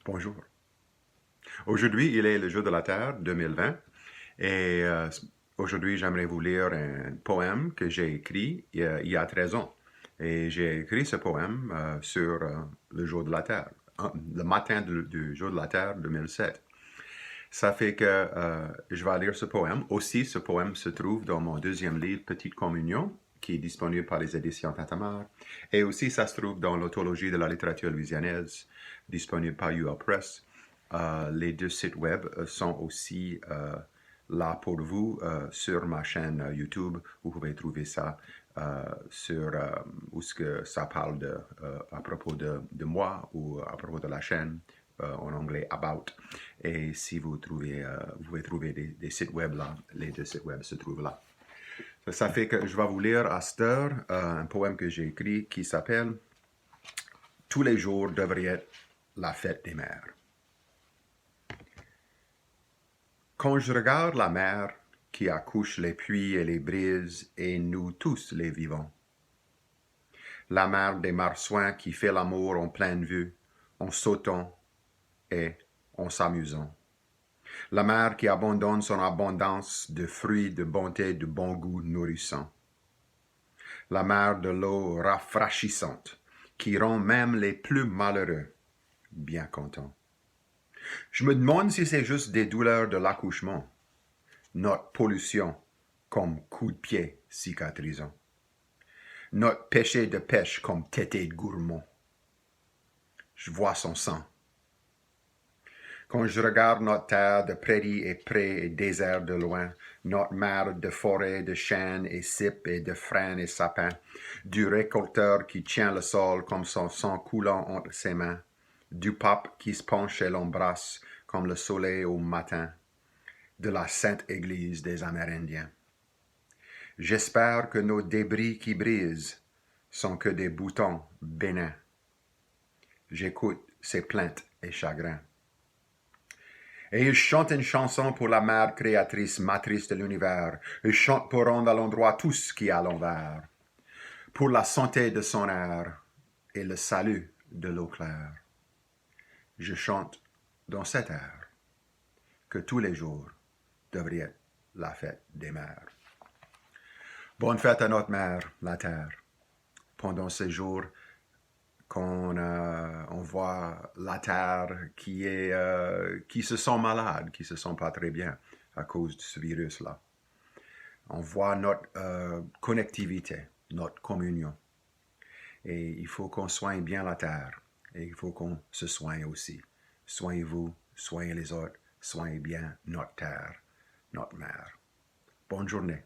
Bonjour. Aujourd'hui, il est le jour de la Terre 2020 et aujourd'hui, j'aimerais vous lire un poème que j'ai écrit il y a 13 ans. Et j'ai écrit ce poème sur le jour de la Terre, le matin du jour de la Terre 2007. Ça fait que je vais lire ce poème. Aussi, ce poème se trouve dans mon deuxième livre, Petite Communion, qui est disponible par les éditions Tintamarre. Et aussi, ça se trouve dans l'Autologie de la littérature louisianaise, disponible par UL Press. Les deux sites web sont aussi là pour vous sur ma chaîne YouTube. Vous pouvez trouver ça sur où ce que ça parle à propos de moi ou à propos de la chaîne. En anglais About. Et si vous pouvez trouver des sites web là, les deux sites web se trouvent là. Ça fait que je vais vous lire à cette heure un poème que j'ai écrit qui s'appelle « Tous les jours devraient être la fête des mères ». Quand je regarde la mer qui accouche les pluies et les brises et nous tous les vivants, la mer des marsouins qui fait l'amour en pleine vue, en sautant et en s'amusant. La mer qui abandonne son abondance de fruits de bonté, de bon goût nourrissant. La mer de l'eau rafraîchissante qui rend même les plus malheureux bien contents. Je me demande si c'est juste des douleurs de l'accouchement, notre pollution comme coup de pied cicatrisant, notre péché de pêche comme tété de gourmand. Je vois son sang. Quand je regarde notre terre de prairies et prés et déserts de loin, notre mer de forêts, de chênes et cipes et de frênes et sapins, du récolteur qui tient le sol comme son sang coulant entre ses mains, du pape qui se penche et l'embrasse comme le soleil au matin, de la sainte église des Amérindiens. J'espère que nos débris qui brisent sont que des boutons bénins. J'écoute ses plaintes et chagrins. Et il chante une chanson pour la mère créatrice, matrice de l'univers. Il chante pour rendre à l'endroit tout ce qui est à l'envers. Pour la santé de son air et le salut de l'eau claire. Je chante dans cet air que tous les jours devrait être la fête des mères. Bonne fête à notre mère, la terre. Pendant ces jours on voit la terre qui se sent malade, qui se sent pas très bien à cause de ce virus-là. On voit notre connectivité, notre communion. Et il faut qu'on soigne bien la terre. Et il faut qu'on se soigne aussi. Soignez-vous, soignez les autres, soignez bien notre terre, notre mère. Bonne journée.